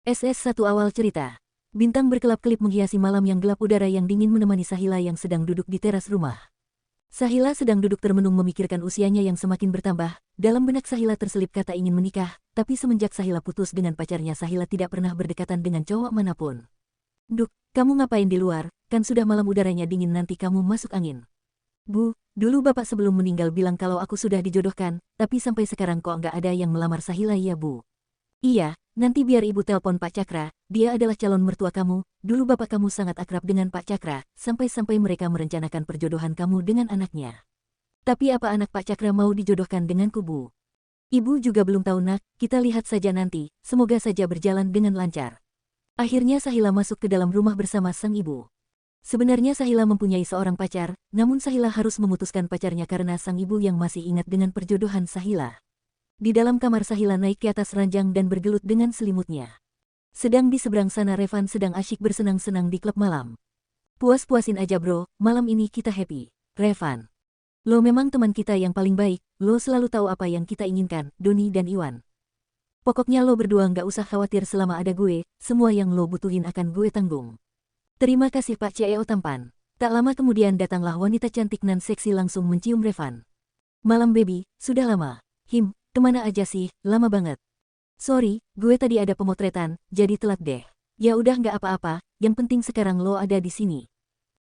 SS1 awal cerita. Bintang berkelap-kelip menghiasi malam yang gelap, udara yang dingin menemani Sahila yang sedang duduk di teras rumah. Sahila sedang duduk termenung memikirkan usianya yang semakin bertambah. Dalam benak Sahila terselip kata ingin menikah, tapi semenjak Sahila putus dengan pacarnya, Sahila tidak pernah berdekatan dengan cowok manapun. Duk, kamu ngapain di luar? Kan sudah malam, udaranya dingin, nanti kamu masuk angin. Bu, dulu bapak sebelum meninggal bilang kalau aku sudah dijodohkan, tapi sampai sekarang kok nggak ada yang melamar Sahila ya bu? Iya, nanti biar ibu telepon Pak Cakra, dia adalah calon mertua kamu. Dulu bapak kamu sangat akrab dengan Pak Cakra, sampai-sampai mereka merencanakan perjodohan kamu dengan anaknya. Tapi apa anak Pak Cakra mau dijodohkan denganku bu? Ibu juga belum tahu nak, kita lihat saja nanti, semoga saja berjalan dengan lancar. Akhirnya Sahila masuk ke dalam rumah bersama sang ibu. Sebenarnya Sahila mempunyai seorang pacar, namun Sahila harus memutuskan pacarnya karena sang ibu yang masih ingat dengan perjodohan Sahila. Di dalam kamar, Sahila naik ke atas ranjang dan bergelut dengan selimutnya. Sedang di seberang sana Revan sedang asyik bersenang-senang di klub malam. Puas-puasin aja bro, malam ini kita happy. Revan, lo memang teman kita yang paling baik, lo selalu tahu apa yang kita inginkan, Doni dan Iwan. Pokoknya lo berdua nggak usah khawatir selama ada gue, semua yang lo butuhin akan gue tanggung. Terima kasih Pak CEO tampan. Tak lama kemudian datanglah wanita cantik nan seksi langsung mencium Revan. Malam baby, sudah lama. Kemana aja sih, lama banget. Sorry, gue tadi ada pemotretan, jadi telat deh. Ya udah nggak apa-apa, yang penting sekarang lo ada di sini.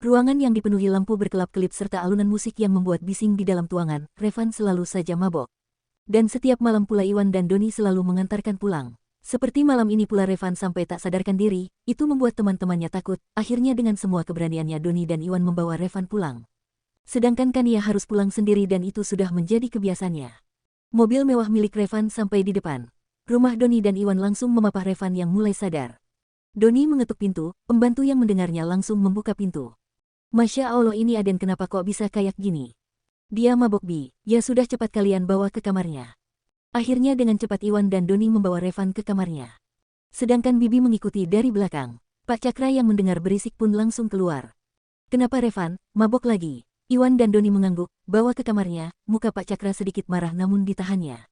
Ruangan yang dipenuhi lampu berkelap-kelip serta alunan musik yang membuat bising di dalam tuangan, Revan selalu saja mabok. Dan setiap malam pula Iwan dan Doni selalu mengantarkan pulang. Seperti malam ini pula Revan sampai tak sadarkan diri, itu membuat teman-temannya takut. Akhirnya dengan semua keberaniannya Doni dan Iwan membawa Revan pulang. Sedangkan kan ia harus pulang sendiri dan itu sudah menjadi kebiasaannya. Mobil mewah milik Revan sampai di depan. Rumah Doni dan Iwan langsung memapah Revan yang mulai sadar. Doni mengetuk pintu, pembantu yang mendengarnya langsung membuka pintu. Masya Allah, ini Aden kenapa kok bisa kayak gini? Dia mabok bi, ya sudah cepat kalian bawa ke kamarnya. Akhirnya dengan cepat Iwan dan Doni membawa Revan ke kamarnya. Sedangkan Bibi mengikuti dari belakang. Pak Cakra yang mendengar berisik pun langsung keluar. Kenapa Revan, mabok lagi? Iwan dan Doni mengangguk, bawa ke kamarnya, muka Pak Cakra sedikit marah namun ditahannya.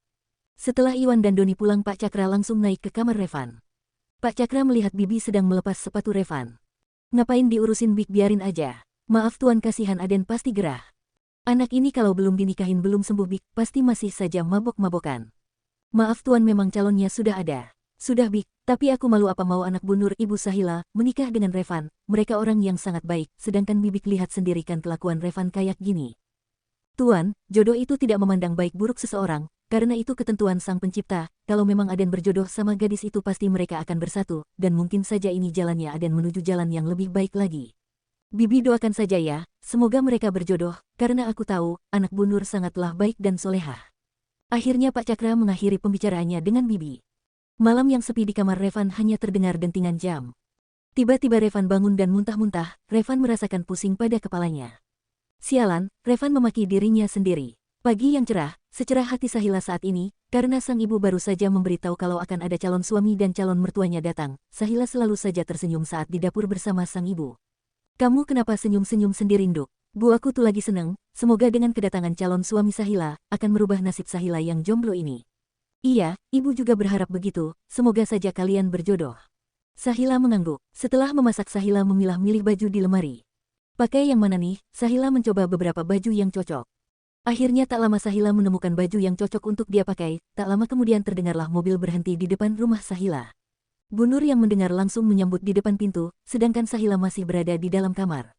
Setelah Iwan dan Doni pulang, Pak Cakra langsung naik ke kamar Revan. Pak Cakra melihat Bibi sedang melepas sepatu Revan. Ngapain diurusin Bik, biarin aja. Maaf tuan, kasihan Aden pasti gerah. Anak ini kalau belum dinikahin belum sembuh Bik, pasti masih saja mabok-mabokan. Maaf tuan, memang calonnya sudah ada. Sudah Bik, tapi aku malu, apa mau anak Bu Nur Ibu Sahila menikah dengan Revan, mereka orang yang sangat baik, sedangkan Bibik lihat sendiri kan kelakuan Revan kayak gini. Tuan, jodoh itu tidak memandang baik buruk seseorang, karena itu ketentuan Sang Pencipta, kalau memang Aden berjodoh sama gadis itu pasti mereka akan bersatu, dan mungkin saja ini jalannya Aden menuju jalan yang lebih baik lagi. Bibi doakan saja ya, semoga mereka berjodoh, karena aku tahu, anak Bu Nur sangatlah baik dan solehah. Akhirnya Pak Cakra mengakhiri pembicaraannya dengan Bibi. Malam yang sepi di kamar Revan hanya terdengar dentingan jam. Tiba-tiba Revan bangun dan muntah-muntah, Revan merasakan pusing pada kepalanya. Sialan, Revan memaki dirinya sendiri. Pagi yang cerah, secerah hati Sahila saat ini, karena sang ibu baru saja memberitahu kalau akan ada calon suami dan calon mertuanya datang, Sahila selalu saja tersenyum saat di dapur bersama sang ibu. Kamu kenapa senyum-senyum sendiri Nduk? Bu, aku tuh lagi seneng, semoga dengan kedatangan calon suami Sahila, akan merubah nasib Sahila yang jomblo ini. Iya, ibu juga berharap begitu, semoga saja kalian berjodoh. Sahila mengangguk. Setelah memasak, Sahila memilah-milih baju di lemari. Pakai yang mana nih? Sahila mencoba beberapa baju yang cocok. Akhirnya tak lama Sahila menemukan baju yang cocok untuk dia pakai, tak lama kemudian terdengarlah mobil berhenti di depan rumah Sahila. Bu Nur yang mendengar langsung menyambut di depan pintu, sedangkan Sahila masih berada di dalam kamar.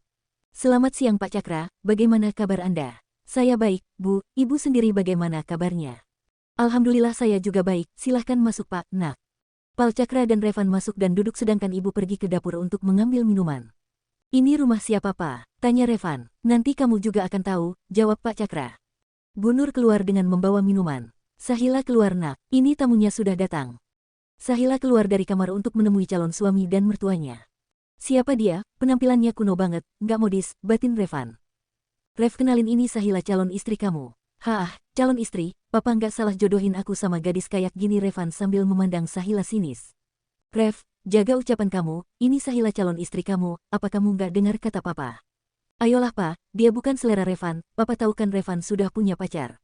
Selamat siang Pak Cakra, bagaimana kabar Anda? Saya baik, Bu, Ibu sendiri bagaimana kabarnya? Alhamdulillah saya juga baik, silahkan masuk Pak, nak. Pak Cakra dan Revan masuk dan duduk sedangkan ibu pergi ke dapur untuk mengambil minuman. Ini rumah siapa Pak? Tanya Revan. Nanti kamu juga akan tahu, jawab Pak Cakra. Bu Nur keluar dengan membawa minuman. Sahila keluar nak, ini tamunya sudah datang. Sahila keluar dari kamar untuk menemui calon suami dan mertuanya. Siapa dia? Penampilannya kuno banget, nggak modis, batin Revan. Rev, kenalin ini Sahila calon istri kamu. Hah, calon istri, papa nggak salah jodohin aku sama gadis kayak gini, Revan sambil memandang Sahila sinis. Rev, jaga ucapan kamu, ini Sahila calon istri kamu, apa kamu nggak dengar kata papa? Ayolah pa, dia bukan selera Revan, papa tahu kan Revan sudah punya pacar.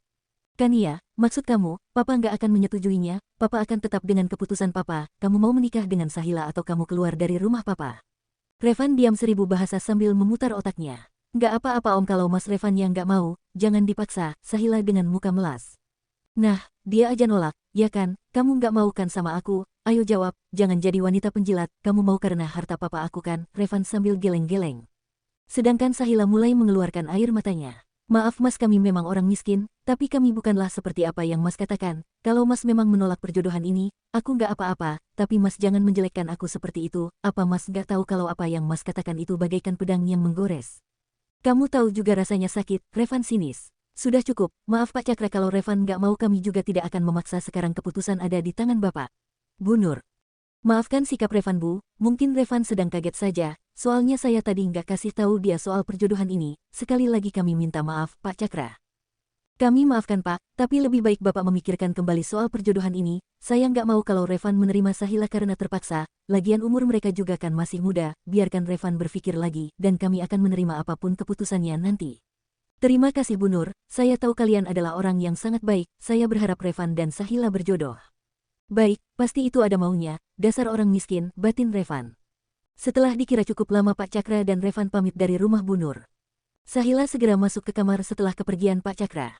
Kania, maksud kamu, Papa nggak akan menyetujuinya, Papa akan tetap dengan keputusan Papa, kamu mau menikah dengan Sahila atau kamu keluar dari rumah Papa. Revan diam 1000 bahasa sambil memutar otaknya. Nggak apa-apa om kalau Mas Revan yang nggak mau, jangan dipaksa, Sahila dengan muka melas. Nah, dia aja nolak, ya kan, kamu nggak mau kan sama aku, ayo jawab, jangan jadi wanita penjilat, kamu mau karena harta Papa aku kan, Revan sambil geleng-geleng. Sedangkan Sahila mulai mengeluarkan air matanya. Maaf Mas kami memang orang miskin, tapi kami bukanlah seperti apa yang Mas katakan. Kalau Mas memang menolak perjodohan ini, aku nggak apa-apa, tapi Mas jangan menjelekkan aku seperti itu. Apa Mas nggak tahu kalau apa yang Mas katakan itu bagaikan pedang yang menggores? Kamu tahu juga rasanya sakit, Revan sinis. Sudah cukup, maaf Pak Cakra kalau Revan nggak mau kami juga tidak akan memaksa sekarang keputusan ada di tangan Bapak. Bu Nur. Maafkan sikap Revan Bu, mungkin Revan sedang kaget saja. Soalnya saya tadi nggak kasih tahu dia soal perjodohan ini, sekali lagi kami minta maaf, Pak Cakra. Kami maafkan Pak, tapi lebih baik Bapak memikirkan kembali soal perjodohan ini, saya nggak mau kalau Revan menerima Sahila karena terpaksa, lagian umur mereka juga kan masih muda, biarkan Revan berpikir lagi, dan kami akan menerima apapun keputusannya nanti. Terima kasih Bu Nur, saya tahu kalian adalah orang yang sangat baik, saya berharap Revan dan Sahila berjodoh. Baik, pasti itu ada maunya, dasar orang miskin, batin Revan. Setelah dikira cukup lama Pak Cakra dan Revan pamit dari rumah Bu Nur. Sahila segera masuk ke kamar setelah kepergian Pak Cakra.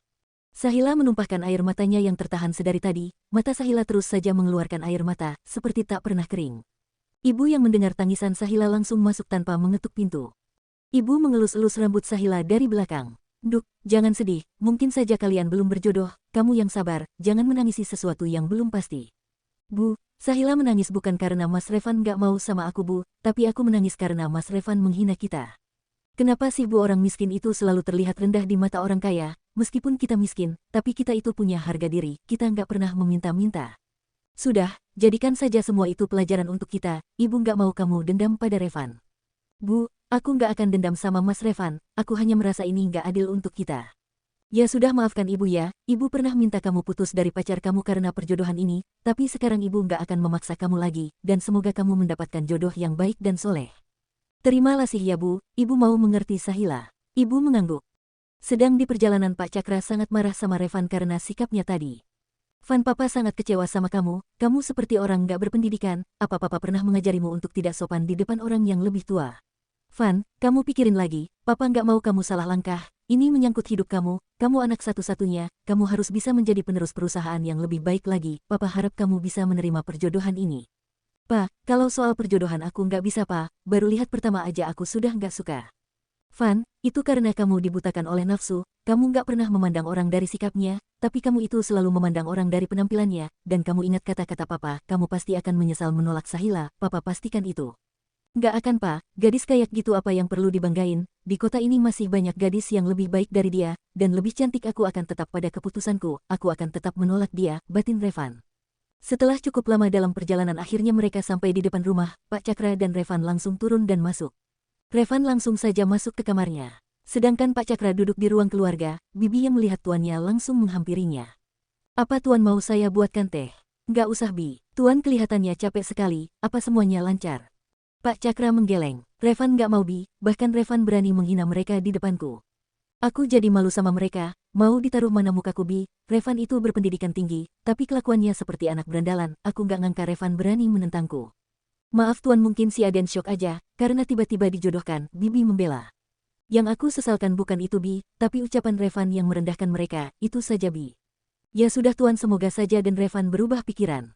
Sahila menumpahkan air matanya yang tertahan sedari tadi, mata Sahila terus saja mengeluarkan air mata, seperti tak pernah kering. Ibu yang mendengar tangisan Sahila langsung masuk tanpa mengetuk pintu. Ibu mengelus-elus rambut Sahila dari belakang. Duk, jangan sedih, mungkin saja kalian belum berjodoh, kamu yang sabar, jangan menangisi sesuatu yang belum pasti. Bu, Sahila menangis bukan karena Mas Revan gak mau sama aku Bu, tapi aku menangis karena Mas Revan menghina kita. Kenapa sih Bu orang miskin itu selalu terlihat rendah di mata orang kaya, meskipun kita miskin, tapi kita itu punya harga diri, kita nggak pernah meminta-minta. Sudah, jadikan saja semua itu pelajaran untuk kita, Ibu nggak mau kamu dendam pada Revan. Bu, aku nggak akan dendam sama Mas Revan, aku hanya merasa ini nggak adil untuk kita. Ya sudah maafkan Ibu ya, Ibu pernah minta kamu putus dari pacar kamu karena perjodohan ini, tapi sekarang Ibu nggak akan memaksa kamu lagi, dan semoga kamu mendapatkan jodoh yang baik dan soleh. Terima kasih ya Bu, Ibu mau mengerti Sahila. Ibu mengangguk. Sedang di perjalanan Pak Cakra sangat marah sama Revan karena sikapnya tadi. Van Papa sangat kecewa sama kamu seperti orang nggak berpendidikan, apa Papa pernah mengajarimu untuk tidak sopan di depan orang yang lebih tua? Van, kamu pikirin lagi, Papa nggak mau kamu salah langkah, ini menyangkut hidup kamu anak satu-satunya, kamu harus bisa menjadi penerus perusahaan yang lebih baik lagi, Papa harap kamu bisa menerima perjodohan ini. Pa, kalau soal perjodohan aku nggak bisa Pa, baru lihat pertama aja aku sudah nggak suka. Van, itu karena kamu dibutakan oleh nafsu, kamu nggak pernah memandang orang dari sikapnya, tapi kamu itu selalu memandang orang dari penampilannya, dan kamu ingat kata-kata Papa, kamu pasti akan menyesal menolak Sahila, Papa pastikan itu. Nggak akan Pa, gadis kayak gitu apa yang perlu dibanggain, di kota ini masih banyak gadis yang lebih baik dari dia, dan lebih cantik aku akan tetap pada keputusanku, aku akan tetap menolak dia, batin Revan. Setelah cukup lama dalam perjalanan akhirnya mereka sampai di depan rumah, Pak Cakra dan Revan langsung turun dan masuk. Revan langsung saja masuk ke kamarnya. Sedangkan Pak Cakra duduk di ruang keluarga, Bibi yang melihat tuannya langsung menghampirinya. Apa tuan mau saya buatkan teh? Nggak usah Bi, tuan kelihatannya capek sekali, apa semuanya lancar? Pak Cakra menggeleng. Revan nggak mau Bi, bahkan Revan berani menghina mereka di depanku. Aku jadi malu sama mereka, mau ditaruh mana mukaku Bi, Revan itu berpendidikan tinggi, tapi kelakuannya seperti anak berandalan, aku nggak ngangka Revan berani menentangku. Maaf tuan mungkin si Aden syok aja, karena tiba-tiba dijodohkan, Bibi membela. Yang aku sesalkan bukan itu Bi, tapi ucapan Revan yang merendahkan mereka, itu saja Bi. Ya sudah tuan semoga saja dan Revan berubah pikiran.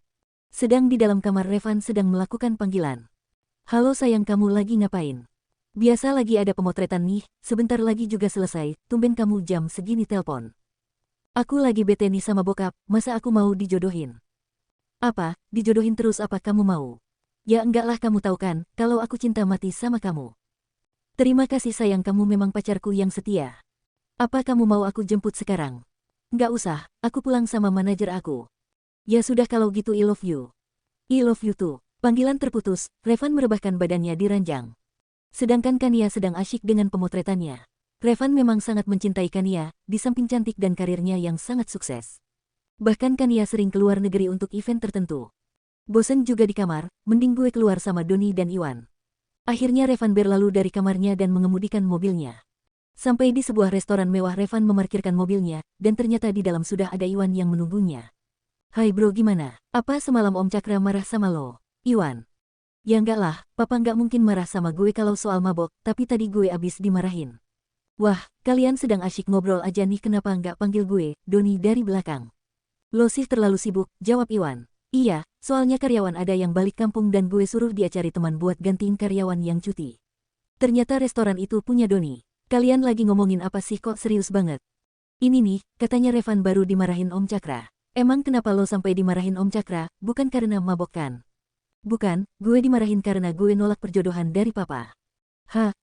Sedang di dalam kamar Revan sedang melakukan panggilan. Halo sayang kamu lagi ngapain? Biasa lagi ada pemotretan nih, sebentar lagi juga selesai, tumben kamu jam segini telpon. Aku lagi bete nih sama bokap, masa aku mau dijodohin? Apa, dijodohin terus apa kamu mau? Ya enggak lah kamu tahu kan, kalau aku cinta mati sama kamu. Terima kasih sayang kamu memang pacarku yang setia. Apa kamu mau aku jemput sekarang? Enggak usah, aku pulang sama manajer aku. Ya sudah kalau gitu I love you. I love you too. Panggilan terputus, Revan merebahkan badannya di ranjang. Sedangkan Kania sedang asyik dengan pemotretannya. Revan memang sangat mencintai Kania, di samping cantik dan karirnya yang sangat sukses. Bahkan Kania sering keluar negeri untuk event tertentu. Bosen juga di kamar, mending gue keluar sama Doni dan Iwan. Akhirnya Revan berlalu dari kamarnya dan mengemudikan mobilnya. Sampai di sebuah restoran mewah, Revan memarkirkan mobilnya, dan ternyata di dalam sudah ada Iwan yang menunggunya. Hai bro, gimana? Apa semalam Om Cakra marah sama lo? Iwan. Ya enggak lah, papa nggak mungkin marah sama gue kalau soal mabok, tapi tadi gue abis dimarahin. Wah, kalian sedang asyik ngobrol aja nih, kenapa nggak panggil gue, Doni dari belakang? Lo sih terlalu sibuk, jawab Iwan. Iya, soalnya karyawan ada yang balik kampung dan gue suruh dia cari teman buat gantiin karyawan yang cuti. Ternyata restoran itu punya Doni. Kalian lagi ngomongin apa sih, kok serius banget? Ini nih, katanya Revan baru dimarahin Om Cakra. Emang kenapa lo sampai dimarahin Om Cakra, bukan karena mabok kan? Bukan, gue dimarahin karena gue nolak perjodohan dari papa. Ha.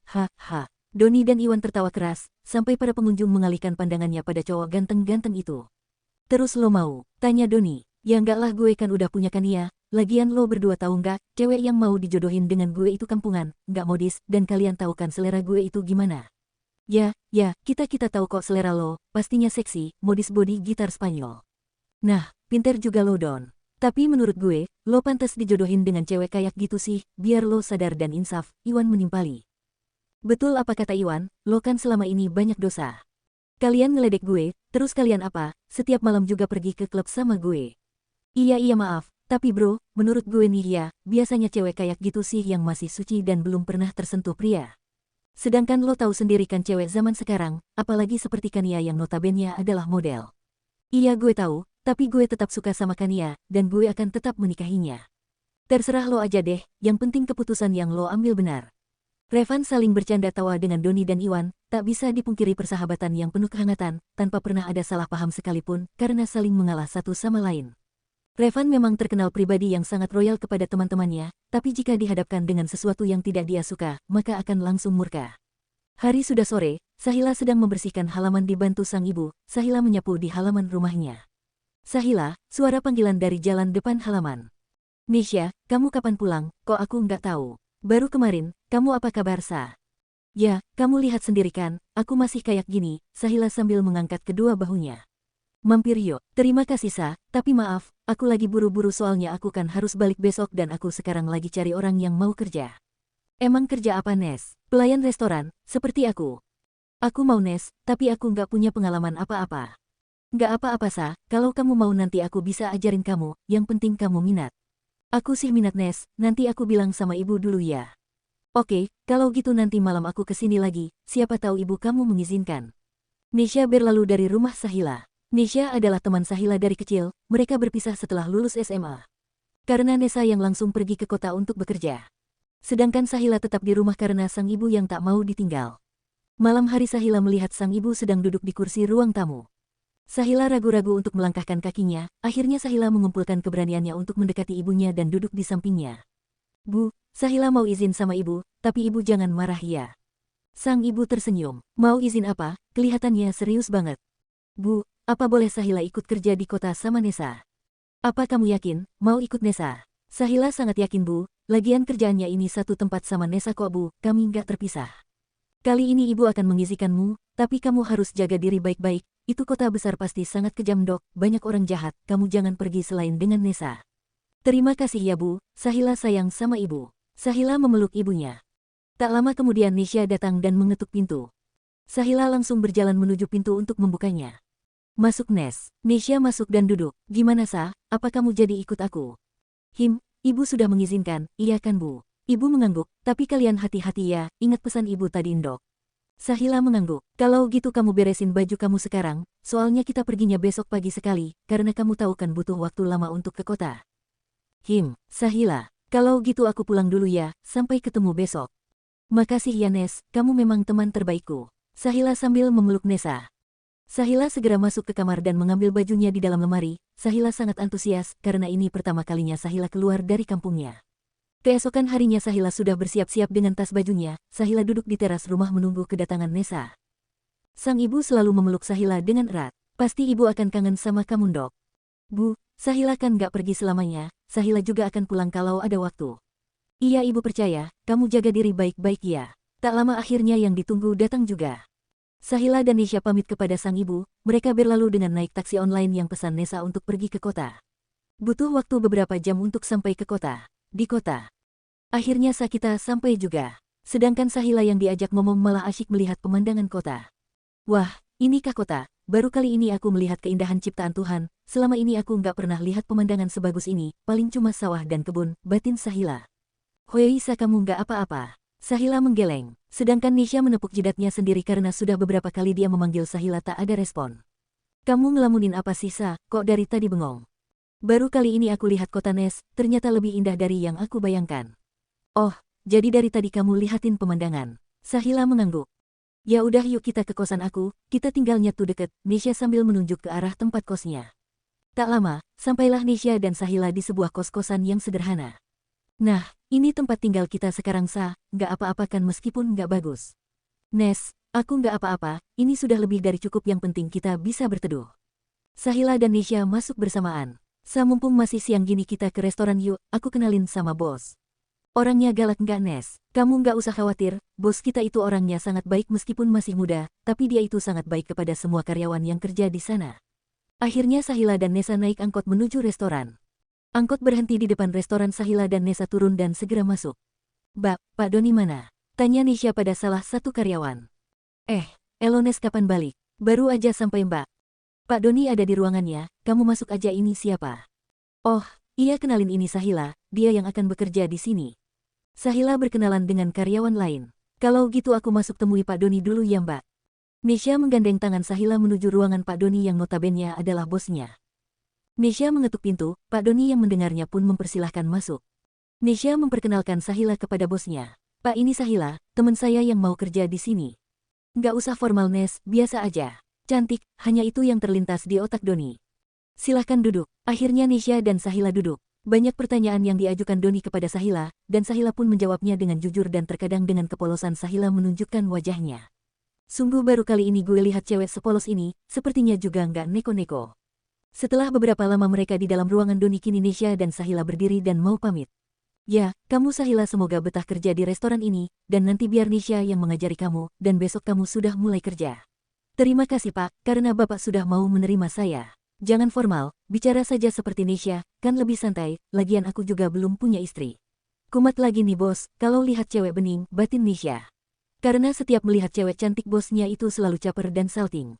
Doni dan Iwan tertawa keras, sampai para pengunjung mengalihkan pandangannya pada cowok ganteng-ganteng itu. Terus lo mau? Tanya Doni. Ya enggak lah, gue kan udah punya Kania. Lagian lo berdua tahu nggak, cewek yang mau dijodohin dengan gue itu kampungan, nggak modis, dan kalian tahu kan selera gue itu gimana? Ya, kita tahu kok selera lo, pastinya seksi, modis, body, gitar Spanyol. Nah, pinter juga lo Don. Tapi menurut gue, lo pantas dijodohin dengan cewek kayak gitu sih, biar lo sadar dan insaf, Iwan menimpali. Betul apa kata Iwan, lo kan selama ini banyak dosa. Kalian ngeledek gue, terus kalian apa, setiap malam juga pergi ke klub sama gue. Iya maaf, tapi bro, menurut gue nih ya, biasanya cewek kayak gitu sih yang masih suci dan belum pernah tersentuh pria. Sedangkan lo tahu sendiri kan cewek zaman sekarang, apalagi seperti Kania yang notabene adalah model. Iya gue tahu, tapi gue tetap suka sama Kania, dan gue akan tetap menikahinya. Terserah lo aja deh, yang penting keputusan yang lo ambil benar. Revan saling bercanda tawa dengan Doni dan Iwan, tak bisa dipungkiri persahabatan yang penuh kehangatan, tanpa pernah ada salah paham sekalipun, karena saling mengalah satu sama lain. Revan memang terkenal pribadi yang sangat royal kepada teman-temannya, tapi jika dihadapkan dengan sesuatu yang tidak dia suka, maka akan langsung murka. Hari sudah sore, Sahila sedang membersihkan halaman dibantu sang ibu. Sahila menyapu di halaman rumahnya. Sahila, suara panggilan dari jalan depan halaman. Nisha, kamu kapan pulang? Kok aku nggak tahu? Baru kemarin, kamu apa kabar Sa? Ya, kamu lihat sendiri kan, aku masih kayak gini, Sahila sambil mengangkat kedua bahunya. Mampir yuk, terima kasih Sa, tapi maaf, aku lagi buru-buru soalnya aku kan harus balik besok dan aku sekarang lagi cari orang yang mau kerja. Emang kerja apa Nes? Pelayan restoran, seperti aku. Aku mau Nes, tapi aku nggak punya pengalaman apa-apa. Nggak apa-apa Sa, kalau kamu mau nanti aku bisa ajarin kamu, yang penting kamu minat. Aku sih minat Nes, nanti aku bilang sama ibu dulu ya. Oke, kalau gitu nanti malam aku kesini lagi, siapa tahu ibu kamu mengizinkan. Nisha berlalu dari rumah Sahila. Nisha adalah teman Sahila dari kecil, mereka berpisah setelah lulus SMA. Karena Nesa yang langsung pergi ke kota untuk bekerja. Sedangkan Sahila tetap di rumah karena sang ibu yang tak mau ditinggal. Malam hari Sahila melihat sang ibu sedang duduk di kursi ruang tamu. Sahila ragu-ragu untuk melangkahkan kakinya, akhirnya Sahila mengumpulkan keberaniannya untuk mendekati ibunya dan duduk di sampingnya. Bu, Sahila mau izin sama ibu, tapi ibu jangan marah ya. Sang ibu tersenyum. Mau izin apa? Kelihatannya serius banget. Bu, apa boleh Sahila ikut kerja di kota sama Nesa? Apa kamu yakin, mau ikut Nesa? Sahila sangat yakin Bu, lagian kerjaannya ini satu tempat sama Nesa kok Bu, kami nggak terpisah. Kali ini ibu akan mengizinkanmu, tapi kamu harus jaga diri baik-baik, itu kota besar pasti sangat kejam dok, banyak orang jahat, kamu jangan pergi selain dengan Nesa. Terima kasih ya Bu, Sahila sayang sama ibu. Sahila memeluk ibunya. Tak lama kemudian Nisha datang dan mengetuk pintu. Sahila langsung berjalan menuju pintu untuk membukanya. Masuk Nes. Nisha masuk dan duduk. Gimana Sa, apa kamu jadi ikut aku? Ibu sudah mengizinkan, iya kan Bu? Ibu mengangguk, tapi kalian hati-hati ya, ingat pesan ibu tadi Ndok. Sahila mengangguk, kalau gitu kamu beresin baju kamu sekarang, soalnya kita perginya besok pagi sekali, karena kamu tahu kan butuh waktu lama untuk ke kota. Sahila, kalau gitu aku pulang dulu ya, sampai ketemu besok. Makasih ya Nes, kamu memang teman terbaikku. Sahila sambil memeluk Nesa. Sahila segera masuk ke kamar dan mengambil bajunya di dalam lemari. Sahila sangat antusias karena ini pertama kalinya Sahila keluar dari kampungnya. Keesokan harinya Sahila sudah bersiap-siap dengan tas bajunya. Sahila duduk di teras rumah menunggu kedatangan Nesa. Sang ibu selalu memeluk Sahila dengan erat. Pasti ibu akan kangen sama kamu Dok. Bu, Sahila kan gak pergi selamanya. Sahila juga akan pulang kalau ada waktu. Iya ibu percaya, kamu jaga diri baik-baik ya. Tak lama akhirnya yang ditunggu datang juga. Sahila dan Nisha pamit kepada sang ibu, mereka berlalu dengan naik taksi online yang pesan Nesa untuk pergi ke kota. Butuh waktu beberapa jam untuk sampai ke kota. Di kota. Akhirnya kita sampai juga. Sedangkan Sahila yang diajak ngomong malah asyik melihat pemandangan kota. Wah, inikah kota? Baru kali ini aku melihat keindahan ciptaan Tuhan, selama ini aku nggak pernah lihat pemandangan sebagus ini, paling cuma sawah dan kebun, batin Sahila. Hoyoisa kamu nggak apa-apa. Sahila menggeleng, sedangkan Nisha menepuk jidatnya sendiri karena sudah beberapa kali dia memanggil Sahila tak ada respon. Kamu ngelamunin apa sih Sa? Kok dari tadi bengong? Baru kali ini aku lihat kota Nes, ternyata lebih indah dari yang aku bayangkan. Oh, jadi dari tadi kamu lihatin pemandangan. Sahila mengangguk. Ya udah yuk kita ke kosan aku, kita tinggalnya tuh deket, Nisha sambil menunjuk ke arah tempat kosnya. Tak lama, sampailah Nisha dan Sahila di sebuah kos-kosan yang sederhana. Nah, ini tempat tinggal kita sekarang Sa, nggak apa-apa kan meskipun nggak bagus. Nes, aku nggak apa-apa, ini sudah lebih dari cukup yang penting kita bisa berteduh. Sahila dan Nisha masuk bersamaan. Sa mumpung masih siang gini kita ke restoran yuk, aku kenalin sama bos. Orangnya galak nggak Nes? Kamu nggak usah khawatir, bos kita itu orangnya sangat baik meskipun masih muda, tapi dia itu sangat baik kepada semua karyawan yang kerja di sana. Akhirnya Sahila dan Nesa naik angkot menuju restoran. Angkot berhenti di depan restoran. Sahila dan Nesa turun dan segera masuk. Pak Doni mana? Tanya Nisha pada salah satu karyawan. Elones kapan balik? Baru aja sampai Mbak. Pak Doni ada di ruangannya, kamu masuk aja ini siapa? Oh, iya kenalin ini Sahila, dia yang akan bekerja di sini. Sahila berkenalan dengan karyawan lain. Kalau gitu aku masuk temui Pak Doni dulu ya Mbak. Nisha menggandeng tangan Sahila menuju ruangan Pak Doni yang notabene adalah bosnya. Nisha mengetuk pintu, Pak Doni yang mendengarnya pun mempersilahkan masuk. Nisha memperkenalkan Sahila kepada bosnya. Pak ini Sahila, teman saya yang mau kerja di sini. Nggak usah formal Nes, biasa aja. Cantik, hanya itu yang terlintas di otak Doni. Silahkan duduk. Akhirnya Nisha dan Sahila duduk. Banyak pertanyaan yang diajukan Doni kepada Sahila, dan Sahila pun menjawabnya dengan jujur dan terkadang dengan kepolosan Sahila menunjukkan wajahnya. Sungguh baru kali ini gue lihat cewek sepolos ini, sepertinya juga nggak neko-neko. Setelah beberapa lama mereka di dalam ruangan Doni, kini Nisha dan Sahila berdiri dan mau pamit. Ya, kamu Sahila semoga betah kerja di restoran ini, dan nanti biar Nisha yang mengajari kamu, dan besok kamu sudah mulai kerja. Terima kasih Pak, karena Bapak sudah mau menerima saya. Jangan formal, bicara saja seperti Nisha, kan lebih santai, lagian aku juga belum punya istri. Kumat lagi nih bos, kalau lihat cewek bening, batin Nisha. Karena setiap melihat cewek cantik bosnya itu selalu caper dan salting.